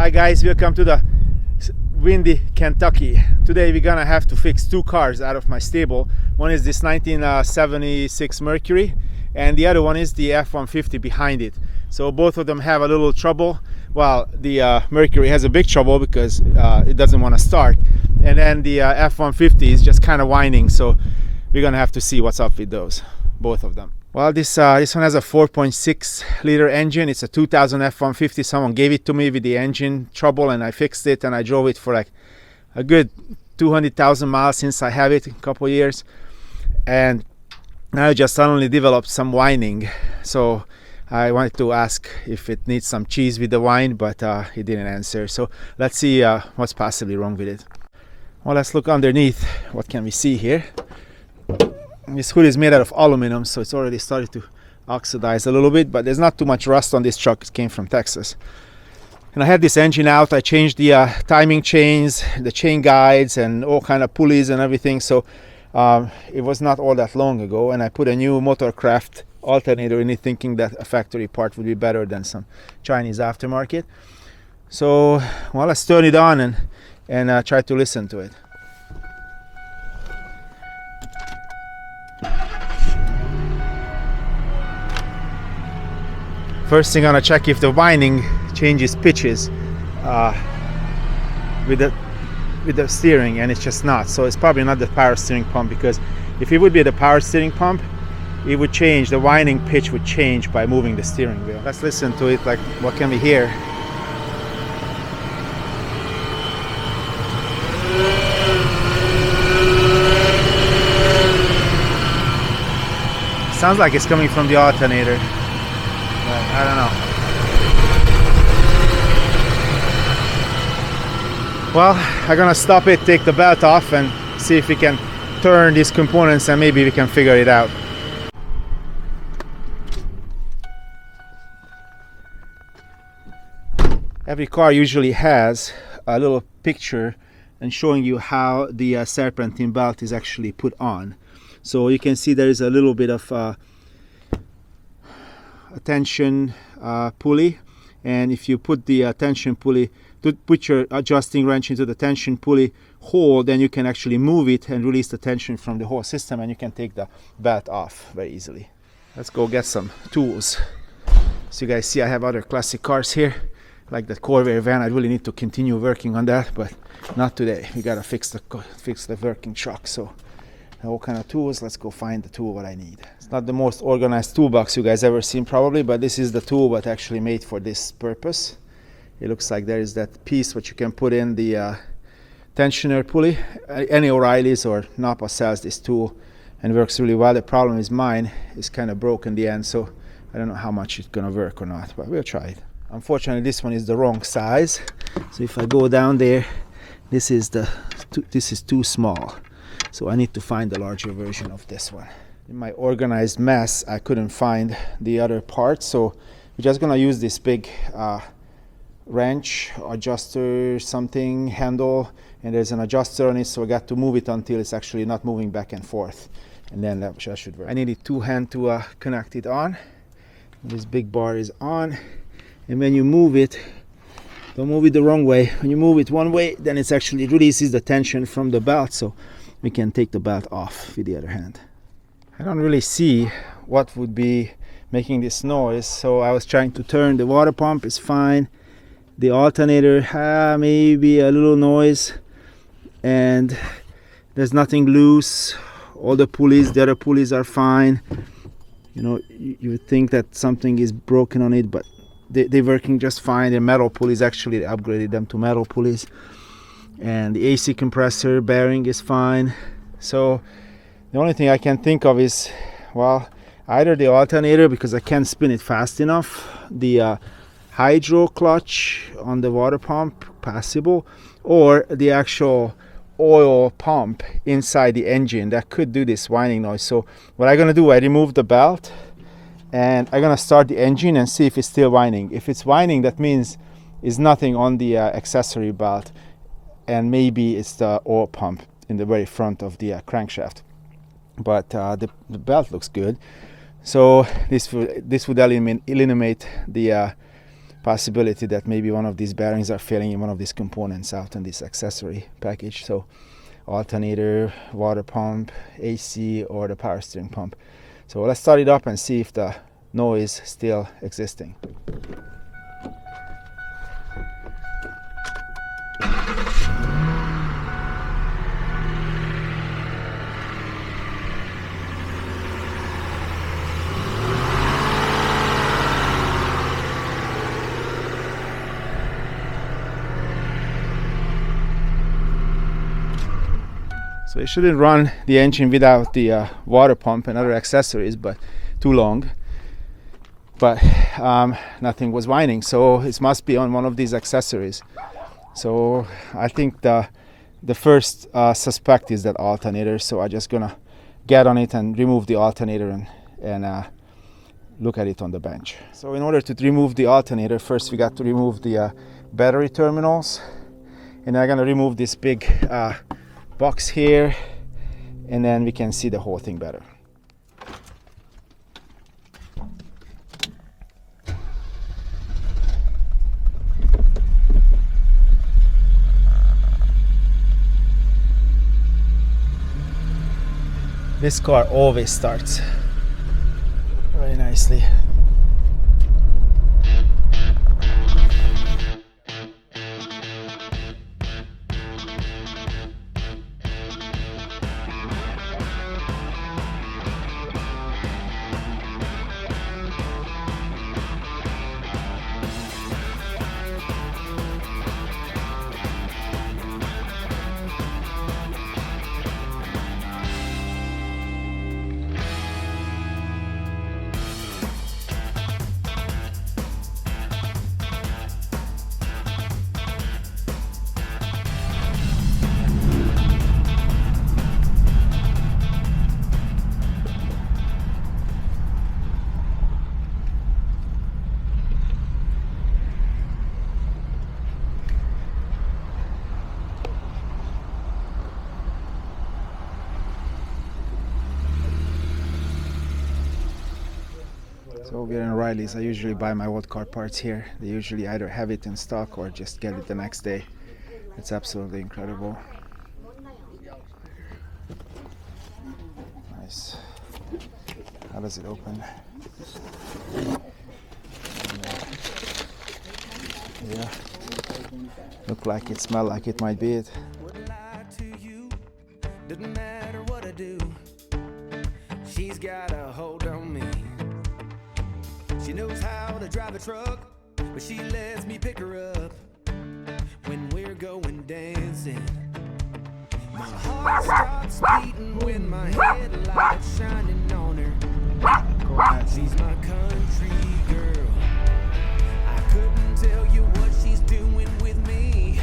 Hi guys, welcome to the windy Kentucky. Today we're gonna have to fix two cars out of my stable. One is this 1976 Mercury and the other one is the F-150 behind it. So both of them have a little trouble. Well, the Mercury has a big trouble because it doesn't want to start, and then the F-150 is just kind of whining. So we're gonna have to see what's up with those, both of them. Well, this one has a 4.6 liter engine. It's a 2000 F-150. Someone gave it to me with the engine trouble and I fixed it, and I drove it for like a good 200,000 miles since I have it, a couple years, and now it just suddenly developed some whining. So I wanted to ask if it needs some cheese with the whine, but it didn't answer. So let's see what's possibly wrong with it. Well, let's look underneath. What can we see here? This hood is made out of aluminum, so it's already started to oxidize a little bit, but there's not too much rust on this truck. It came from Texas. And I had this engine out. I changed the timing chains, the chain guides, and all kind of pulleys and everything. So it was not all that long ago, and I put a new Motorcraft alternator in it, thinking that a factory part would be better than some Chinese aftermarket. So, well, let's turn it on and try to listen to it. First thing, I'm gonna check if the whining changes pitches with the steering, and it's just not. So it's probably not the power steering pump, because if it would be the power steering pump, it would change, the whining pitch would change by moving the steering wheel. Let's listen to it. Like, what can we hear? Sounds like it's coming from the alternator. I don't know. Well, I'm gonna stop it, take the belt off, and see if we can turn these components, and maybe we can figure it out. Every car usually has a little picture and showing you how the serpentine belt is actually put on. So you can see there is a little bit of a tension pulley, and if you put the tension pulley, put your adjusting wrench into the tension pulley hole, then you can actually move it and release the tension from the whole system, and you can take the belt off very easily. Let's go get some tools. So you guys see I have other classic cars here, like the Corvair van. I really need to continue working on that, but not today. We gotta fix the working truck. So all kind of tools. Let's go find the tool what I need. It's not the most organized toolbox you guys ever seen probably, but this is the tool what actually made for this purpose. It looks like there is that piece what you can put in the tensioner pulley. Any O'Reilly's or Napa sells this tool and works really well. The problem is mine is kind of broken in the end, so I don't know how much it's gonna work or not, but we'll try it. Unfortunately, this one is the wrong size. So if I go down there, this is too small. So I need to find the larger version of this one. In my organized mess, I couldn't find the other part, so we're just gonna use this big wrench, adjuster, something, handle, and there's an adjuster on it, so I got to move it until it's actually not moving back and forth, and then that should work. I needed two hands to connect it on. This big bar is on, and when you move it, don't move it the wrong way. When you move it one way, then it actually releases the tension from the belt, so we can take the belt off with the other hand. I don't really see what would be making this noise, so I was trying to turn the water pump. It's fine. The alternator, maybe a little noise, and there's nothing loose. All the pulleys, the other pulleys are fine. You know, you would think that something is broken on it, but they're working just fine. They're metal pulleys. Actually, they upgraded them to metal pulleys. And the AC compressor bearing is fine. So the only thing I can think of is, well, either the alternator, because I can't spin it fast enough, the hydro clutch on the water pump, possible, or the actual oil pump inside the engine that could do this whining noise. So what I'm gonna do, I remove the belt and I'm gonna start the engine and see if it's still whining. If it's whining, that means it's nothing on the accessory belt, and maybe it's the oil pump in the very front of the crankshaft. But the belt looks good, so this would eliminate the possibility that maybe one of these bearings are failing in one of these components out in this accessory package. So alternator, water pump, AC, or the power steering pump. So let's start it up and see if the noise is still existing. So it shouldn't run the engine without the water pump and other accessories, but too long. But nothing was whining, so it must be on one of these accessories. So I think the first suspect is that alternator. So I'm just gonna get on it and remove the alternator and look at it on the bench. So in order to remove the alternator, first we got to remove the battery terminals, and I'm gonna remove this big box here, and then we can see the whole thing better. This car always starts very nicely. So we're in O'Reilly's. I usually buy my old car parts here. They usually either have it in stock or just get it the next day. It's absolutely incredible. Nice. How does it open? Yeah. Look like it, smell like it might be it. Doesn't matter what I do. She's got a hold on me. She knows how to drive a truck, but she lets me pick her up when we're going dancing. My heart starts beating when my headlights shining on her. She's my country girl. I couldn't tell you what she's doing with me.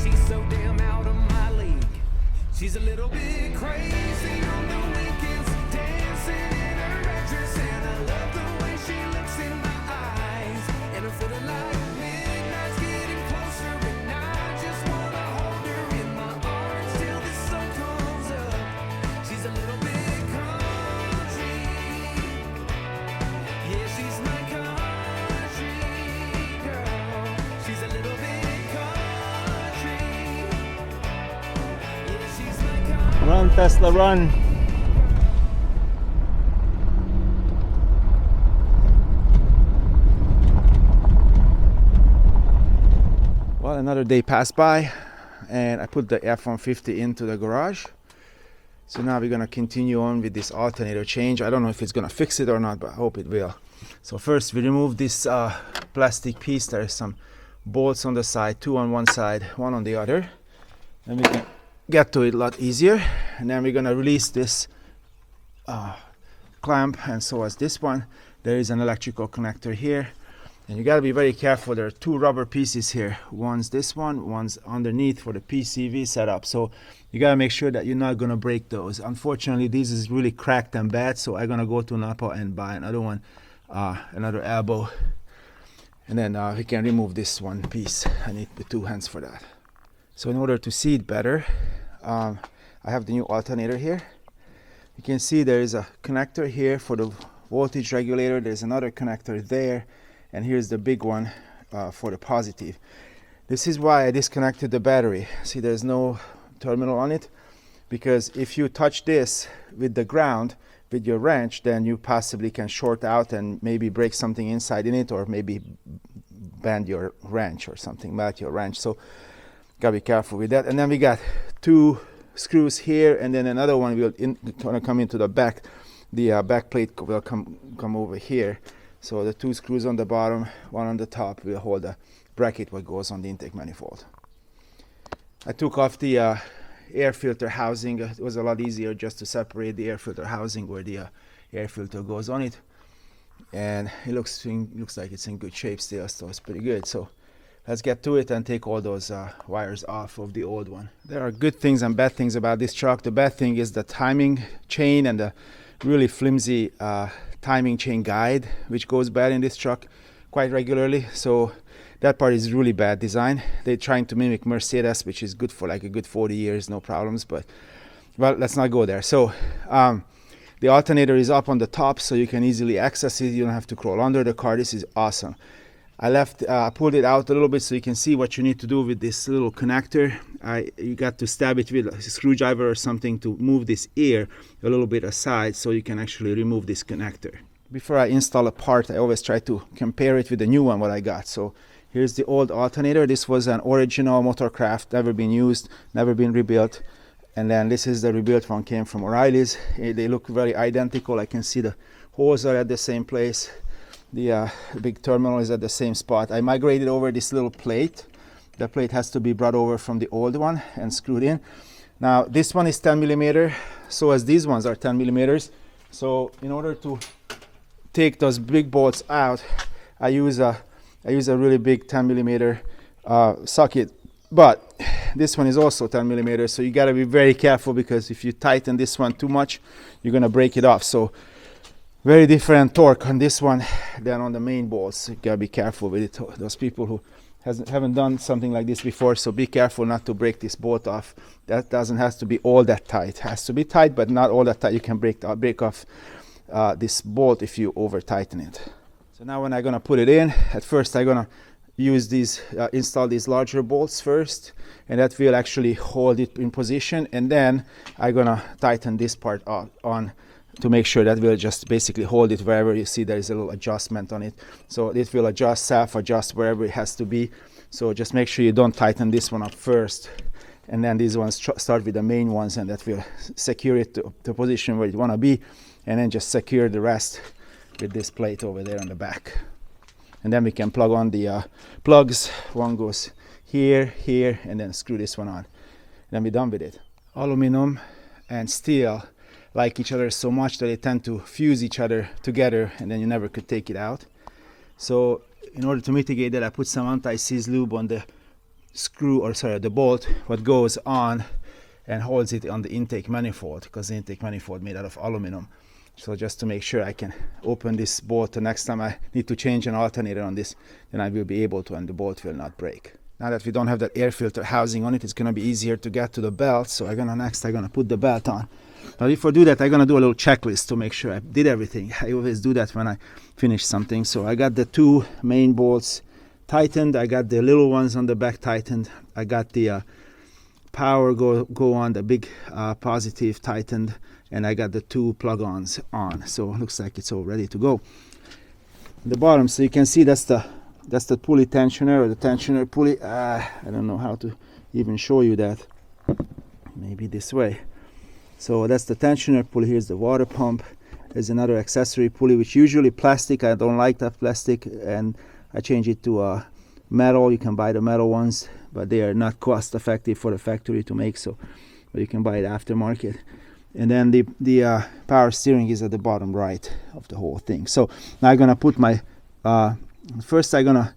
She's so damn out of my league. She's a little bit crazy on the weekends, dancing in her red dress, and I love the way she looks in my eyes. And I'm feeling like midnight's getting closer, and I just wanna hold her in my arms till the sun comes up. She's a little bit country. Yeah, she's my country girl. She's a little bit country. Yeah, she's my country. Run, Tesla, run. Well, another day passed by, and I put the F-150 into the garage. So now we're gonna continue on with this alternator change. I don't know if it's gonna fix it or not, but I hope it will. So first we remove this plastic piece. There's some bolts on the side, 2 on one side, 1 on the other. And we can get to it a lot easier. And then we're gonna release this clamp, and so as this one. There is an electrical connector here. And you gotta be very careful. There are 2 rubber pieces here. One's this one, one's underneath for the PCV setup. So you gotta make sure that you're not gonna break those. Unfortunately, this is really cracked and bad, so I'm gonna go to Napa and buy another one, another elbow. And then we can remove this one piece. I need the 2 hands for that. So in order to see it better, I have the new alternator here. You can see there is a connector here for the voltage regulator. There's another connector there. and here's the big one for the positive. This is why I disconnected the battery. See, there's no terminal on it, because if you touch this with the ground with your wrench, then you possibly can short out and maybe break something inside in it, or maybe bend your wrench or something, melt your wrench. So gotta be careful with that. And then we got 2 screws here, and then another one will gonna come into the back. The back plate will come over here. So the 2 screws on the bottom, one on the top, will hold the bracket what goes on the intake manifold. I took off the air filter housing. It was a lot easier just to separate the air filter housing where the air filter goes on it, and it looks like it's in good shape still, so it's pretty good. So let's get to it and take all those wires off of the old one. There are good things and bad things about this truck. The bad thing is the timing chain and the really flimsy timing chain guide, which goes bad in this truck quite regularly. So that part is really bad design. They're trying to mimic Mercedes, which is good for like a good 40 years, no problems, but well, let's not go there. So the alternator is up on the top, so you can easily access it. You don't have to crawl under the car. This is awesome. I pulled it out a little bit so you can see what you need to do with this little connector. You got to stab it with a screwdriver or something to move this ear a little bit aside so you can actually remove this connector. Before I install a part, I always try to compare it with the new one what I got. So here's the old alternator. This was an original Motorcraft, never been used, never been rebuilt. And then this is the rebuilt one, came from O'Reilly's. They look very identical. I can see the holes are at the same place. The big terminal is at the same spot. I migrated over this little plate. The plate has to be brought over from the old one and screwed in. Now this one is 10 millimeter, so as these ones are 10 millimeters. So in order to take those big bolts out, I use a really big 10 millimeter socket. But this one is also 10 millimeters, so you got to be very careful, because if you tighten this one too much, you're gonna break it off. So very different torque on this one than on the main bolts. You gotta be careful with it. Those people who haven't done something like this before, so be careful not to break this bolt off. That doesn't have to be all that tight. It has to be tight, but not all that tight. You can break off this bolt if you over tighten it. So now when I'm gonna put it in, at first I'm gonna use these, install these larger bolts first, and that will actually hold it in position, and then I'm gonna tighten this part on to make sure that will just basically hold it wherever you see there is a little adjustment on it. So it will adjust, self-adjust wherever it has to be. So just make sure you don't tighten this one up first, and then these ones start with the main ones, and that will secure it to the position where you want to be, and then just secure the rest with this plate over there on the back. And then we can plug on the plugs. One goes here, here, and then screw this one on. And then we're done with it. Aluminum and steel like each other so much that they tend to fuse each other together, and then you never could take it out. So in order to mitigate that, I put some anti-seize lube on the the bolt what goes on and holds it on the intake manifold, because the intake manifold made out of aluminum. So just to make sure I can open this bolt, the next time I need to change an alternator on this, then I will be able to, and the bolt will not break. Now that we don't have that air filter housing on it, it's going to be easier to get to the belt. So I'm gonna put the belt on. But before I do that, I'm going to do a little checklist to make sure I did everything. I always do that when I finish something. So I got the 2 main bolts tightened. I got the little ones on the back tightened. I got the power go on, the big positive tightened. And I got the 2 plug-ons on. So it looks like it's all ready to go. The bottom, so you can see that's the pulley tensioner, or the tensioner pulley. I don't know how to even show you that. Maybe this way. So that's the tensioner pulley. Here's the water pump. There's another accessory pulley, which usually plastic. I don't like that plastic, and I change it to metal. You can buy the metal ones, but they are not cost effective for the factory to make, so but you can buy it aftermarket. And then the power steering is at the bottom right of the whole thing. So now I'm gonna put my first I'm gonna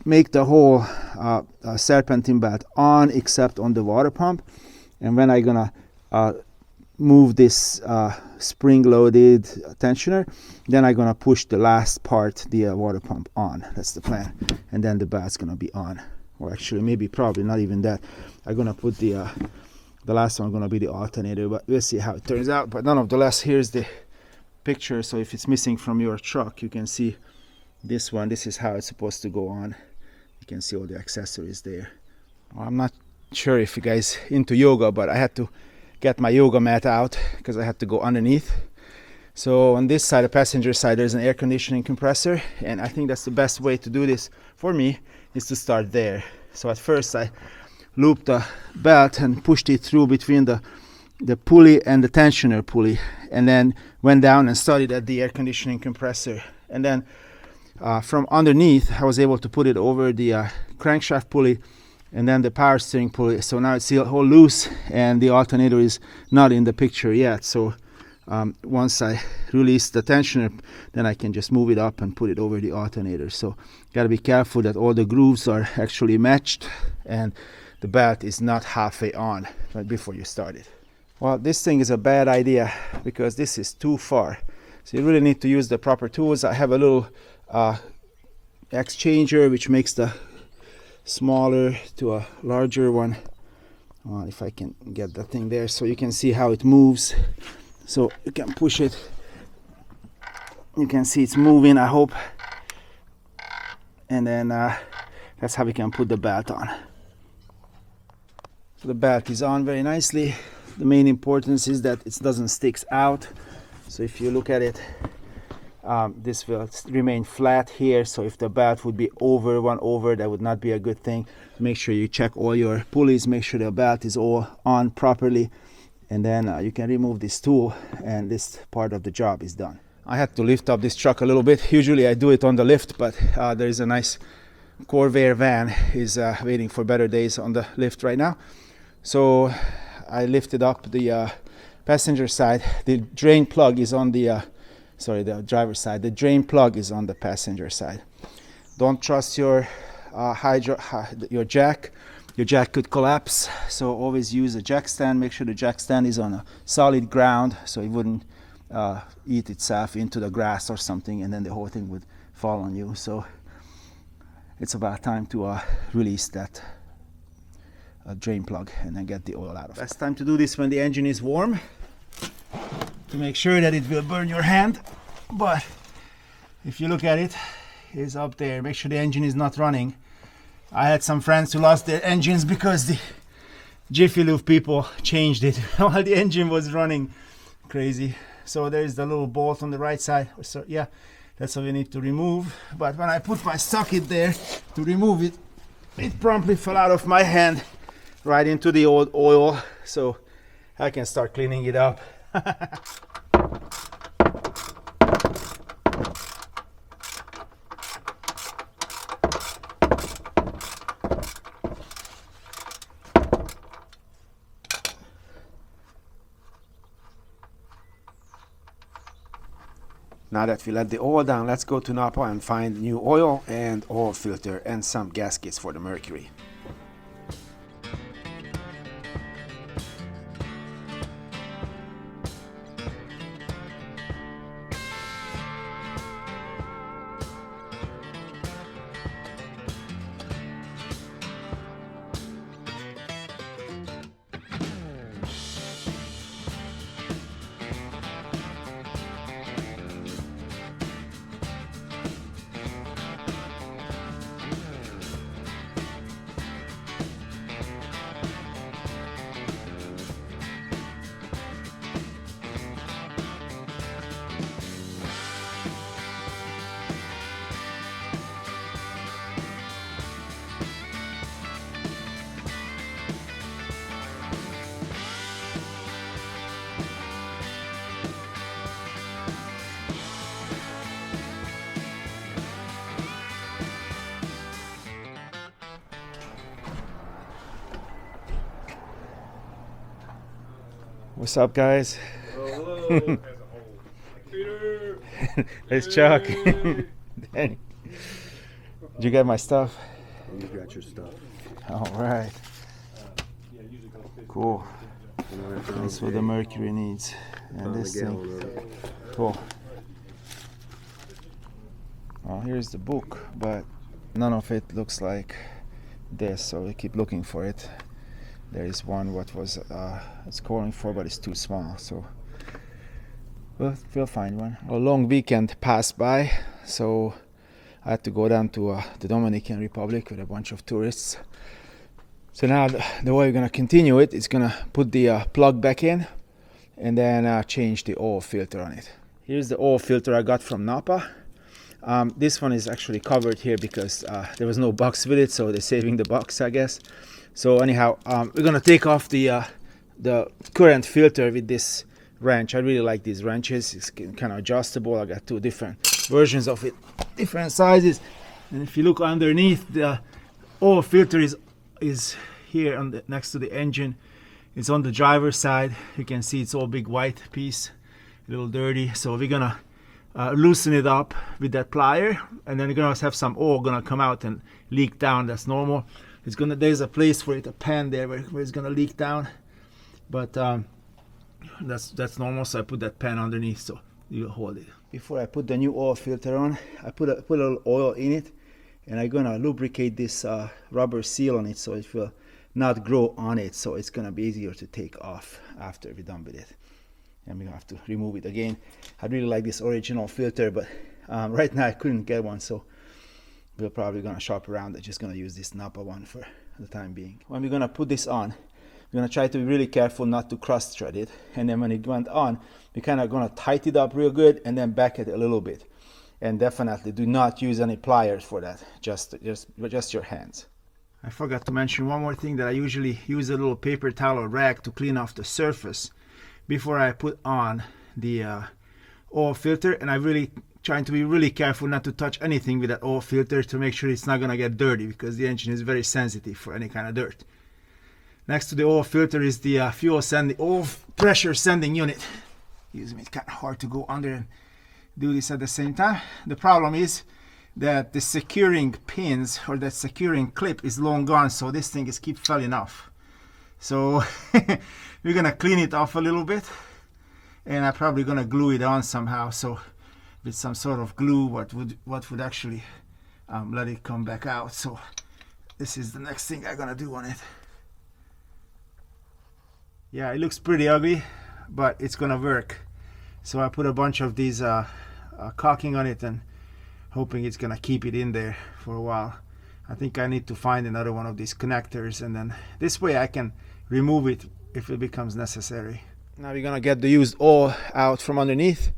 make the whole serpentine belt on, except on the water pump, and then I'm gonna move this spring-loaded tensioner. Then I'm gonna push the last part, the water pump, on. That's the plan, and then the belt's gonna be on. Or actually, maybe probably not even that. I'm gonna put the last one gonna be the alternator, but we'll see how it turns out. But nonetheless, here's the picture. So if it's missing from your truck, you can see This one, this is how it's supposed to go on. You can see all the accessories there. Well, I'm not sure if you guys into yoga, but I had to get my yoga mat out because I had to go underneath. So on this side, the passenger side, there's an air conditioning compressor, and I think that's the best way to do this for me is to start there. So at first I looped the belt and pushed it through between the pulley and the tensioner pulley, and then went down and started at the air conditioning compressor, and then from underneath I was able to put it over the crankshaft pulley and then the power steering pulley. So now it's all loose and the alternator is not in the picture yet. So once I release the tensioner, then I can just move it up and put it over the alternator. So got to be careful that all the grooves are actually matched and the belt is not halfway on right before you start it. Well, this thing is a bad idea because this is too far. So you really need to use the proper tools. I have a little exchanger which makes the smaller to a larger one. If I can get that thing there so you can see how it moves. So you can push it. You can see it's moving, I hope. And then that's how we can put the belt on. So the belt is on very nicely. The main importance is that it doesn't stick out. So if you look at it, this will remain flat here. So if the belt would be over, that would not be a good thing. Make sure you check all your pulleys, make sure the belt is all on properly, and then you can remove this tool and this part of the job is done. I had to lift up this truck a little bit. Usually I do it on the lift, but there is a nice Corvair van is waiting for better days on the lift right now. So I lifted up the passenger side. The drain plug is on the the driver's side. The drain plug is on the passenger side. Don't trust your your jack. Your jack could collapse, so always use a jack stand. Make sure the jack stand is on a solid ground so it wouldn't eat itself into the grass or something, and then the whole thing would fall on you. So it's about time to release that drain plug and then get the oil out of it. Best time to do this when the engine is warm, to make sure that it will burn your hand. But if you look at it, it's up there. Make sure the engine is not running. I had some friends who lost their engines because the Jiffy Lube people changed it while the engine was running. Crazy. So there's the little bolt on the right side. So yeah, that's what we need to remove. But when I put my socket there to remove it, it promptly fell out of my hand right into the old oil. So I can start cleaning it up. Now that we let the oil down, let's go to Napa and find new oil and oil filter and some gaskets for the Mercury. What's up, guys? Hello. Peter. There's Chuck. Danny. Did you get my stuff? You got your stuff. All right. Cool. That's what the Mercury needs. And this thing. Cool. Well, here's the book, but none of it looks like this, so we keep looking for it. There is one what was it's calling for, but it's too small, so we'll find one. A long weekend passed by, so I had to go down to the Dominican Republic with a bunch of tourists. So now the way we're gonna continue it is gonna put the plug back in and then change the oil filter on it. Here's the oil filter I got from Napa. This one is actually covered here because there was no box with it, so they're saving the box, I guess. So anyhow, we're gonna take off the current filter with this wrench. I really like these wrenches. It's kind of adjustable. I got two different versions of it, different sizes. And if you look underneath, the oil filter is here on next to the engine. It's on the driver's side. You can see it's all big white piece, a little dirty. So we're gonna loosen it up with that plier, and then you're gonna have some oil gonna come out and leak down. That's normal. There's a place for it, a pan there where it's gonna leak down, but that's normal. So I put that pan underneath so you hold it. Before I put the new oil filter on, I put a little oil in it, and I'm gonna lubricate this rubber seal on it so it will not grow on it, so it's gonna be easier to take off after we're done with it. And we're gonna have to remove it again. I really like this original filter, but right now I couldn't get one, so we're probably gonna shop around. I'm just gonna use this Napa one for the time being. When we're gonna put this on, we're gonna try to be really careful not to cross thread it, and then when it went on, we're kind of gonna tighten it up real good and then back it a little bit. And definitely do not use any pliers for that, just your hands. I forgot to mention one more thing, that I usually use a little paper towel or rag to clean off the surface before I put on the oil filter, and I'm really trying to be really careful not to touch anything with that oil filter to make sure it's not gonna get dirty, because the engine is very sensitive for any kind of dirt. Next to the oil filter is the oil pressure sending unit. It's kind of hard to go under and do this at the same time. The problem is that the securing pins or that securing clip is long gone, so this thing is keep falling off. So we're gonna clean it off a little bit, and I'm probably gonna glue it on somehow. So with some sort of glue, what would actually let it come back out. So this is the next thing I'm gonna do on it. Yeah, it looks pretty ugly, but it's gonna work. So I put a bunch of these caulking on it and hoping it's gonna keep it in there for a while. I think I need to find another one of these connectors, and then this way I can remove it if it becomes necessary. Now we're gonna get the used oil out from underneath,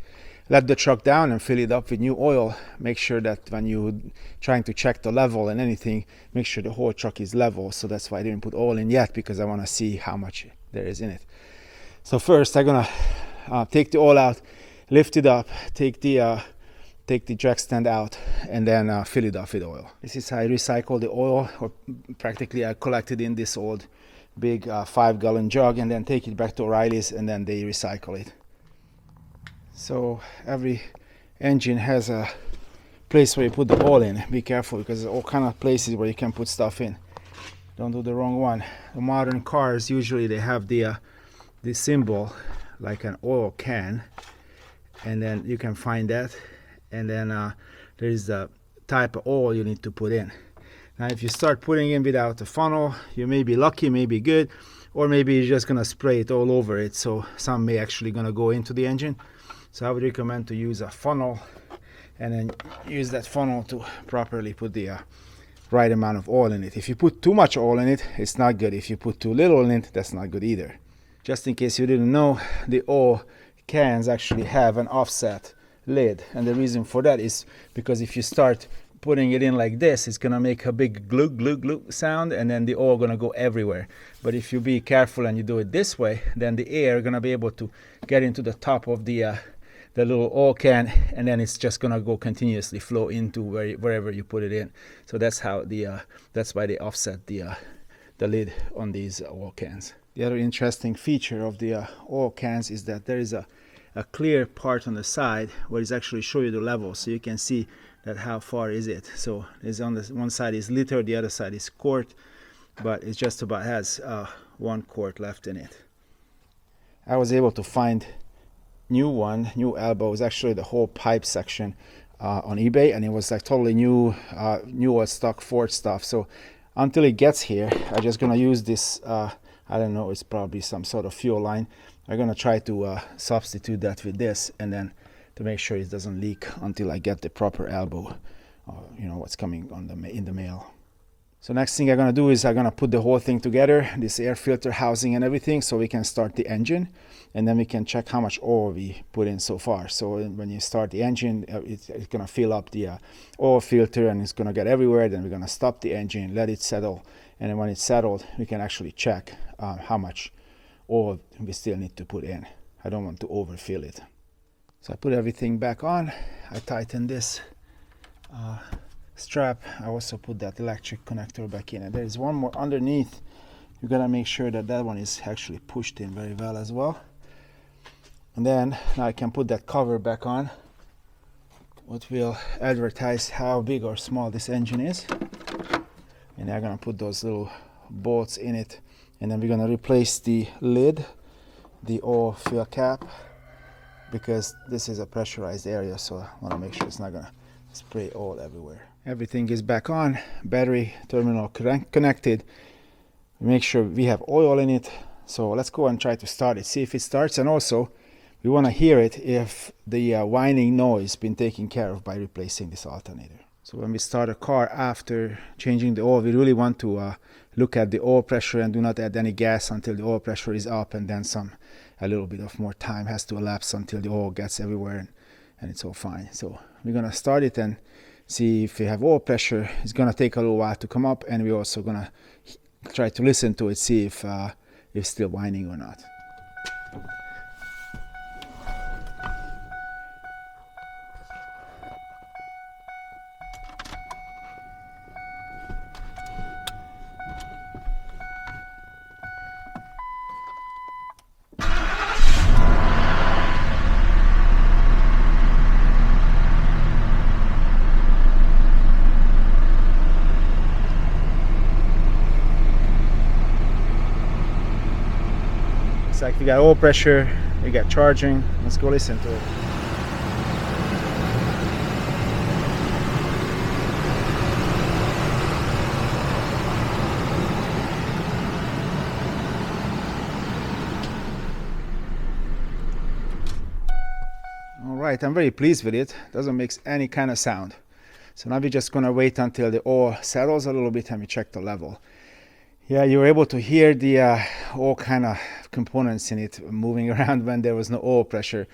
let the truck down and fill it up with new oil. Make sure that when you're trying to check the level and anything, make sure the whole truck is level. So that's why I didn't put oil in yet, because I want to see how much there is in it. So first I'm gonna take the oil out, lift it up, take the jack stand out, and then fill it up with oil. This is how I recycle the oil, or practically I collect it in this old big 5-gallon jug and then take it back to O'Reilly's, and then they recycle it. So every engine has a place where you put the oil in. Be careful, because there's all kind of places where you can put stuff in. Don't do the wrong one. The modern cars, usually they have the symbol like an oil can, and then you can find that, and then there is the type of oil you need to put in. Now if you start putting in without a funnel, you may be lucky, may be good, or maybe you're just gonna spray it all over it, so some may actually gonna go into the engine. So I would recommend to use a funnel, and then use that funnel to properly put the right amount of oil in it. If you put too much oil in it, it's not good. If you put too little in it, that's not good either. Just in case you didn't know, the oil cans actually have an offset lid, and the reason for that is because if you start putting it in like this, it's gonna make a big glug glug glug sound, and then the oil gonna go everywhere. But if you be careful and you do it this way, then the air gonna be able to get into the top of the little oil can, and then it's just gonna go continuously flow into wherever you put it in. So that's how that's why they offset the lid on these oil cans. The other interesting feature of the oil cans is that there is a clear part on the side where it's actually show you the level, so you can see that how far is it. So it's on the one side is liter, the other side is quart, but it just about has 1 quart left in it. I was able to find new elbows, actually the whole pipe section on eBay, and it was like totally new stock Ford stuff. So until it gets here, I'm just gonna use this I don't know, it's probably some sort of fuel line. I'm gonna try to substitute that with this, and then to make sure it doesn't leak until I get the proper elbow you know, what's coming on in the mail. So next thing I'm gonna do is I'm gonna put the whole thing together, this air filter housing and everything, so we can start the engine, and then we can check how much oil we put in so far. So when you start the engine, it's gonna fill up the oil filter, and it's gonna get everywhere. Then we're gonna stop the engine, let it settle, and then when it's settled, we can actually check how much oil we still need to put in. I don't want to overfill it. So I put everything back on. I tighten this strap. I also put that electric connector back in, and there is one more underneath. You gotta make sure that that one is actually pushed in very well as well. And then now I can put that cover back on, what will advertise how big or small this engine is. And I'm gonna put those little bolts in it, and then we're gonna replace the lid, the oil fill cap, because this is a pressurized area, so I want to make sure it's not gonna spray oil everywhere. Everything is back on, battery terminal connected. Make sure we have oil in it. So let's go and try to start it, see if it starts, and also we want to hear it if the whining noise been taken care of by replacing this alternator. So when we start a car after changing the oil, we really want to look at the oil pressure and do not add any gas until the oil pressure is up, and then a little bit of more time has to elapse until the oil gets everywhere and it's all fine. So we're gonna start it and see if we have oil pressure. It's gonna take a little while to come up, and we're also gonna try to listen to it, see if it's still whining or not. Like we got oil pressure, we got charging. Let's go listen to it. All right, I'm very pleased with it. Doesn't make any kind of sound. So now we're just gonna wait until the oil settles a little bit and we check the level. Yeah, you were able to hear the all kind of components in it moving around when there was no oil pressure.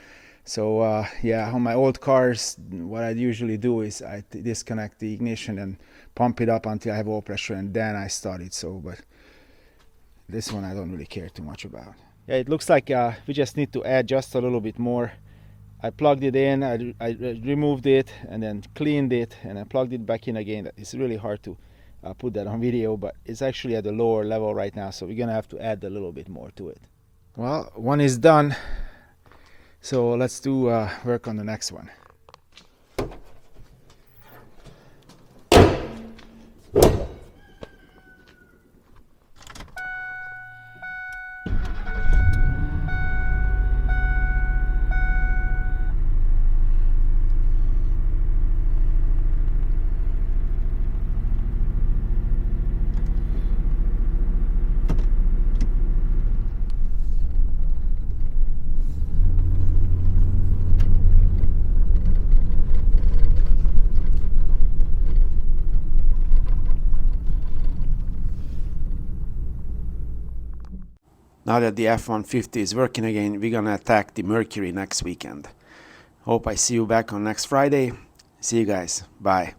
So yeah, on my old cars, what I usually do is I disconnect the ignition and pump it up until I have oil pressure, and then I start it. So, but this one I don't really care too much about. Yeah, it looks like we just need to add just a little bit more. I plugged it in, I removed it, and then cleaned it, and I plugged it back in again. It's really hard to put that on video, but it's actually at the lower level right now, so we're gonna have to add a little bit more to it. Well, one is done, so let's do work on the next one. Now that the F-150 is working again, we're gonna attack the Mercury next weekend. Hope I see you back on next Friday. See you guys. Bye.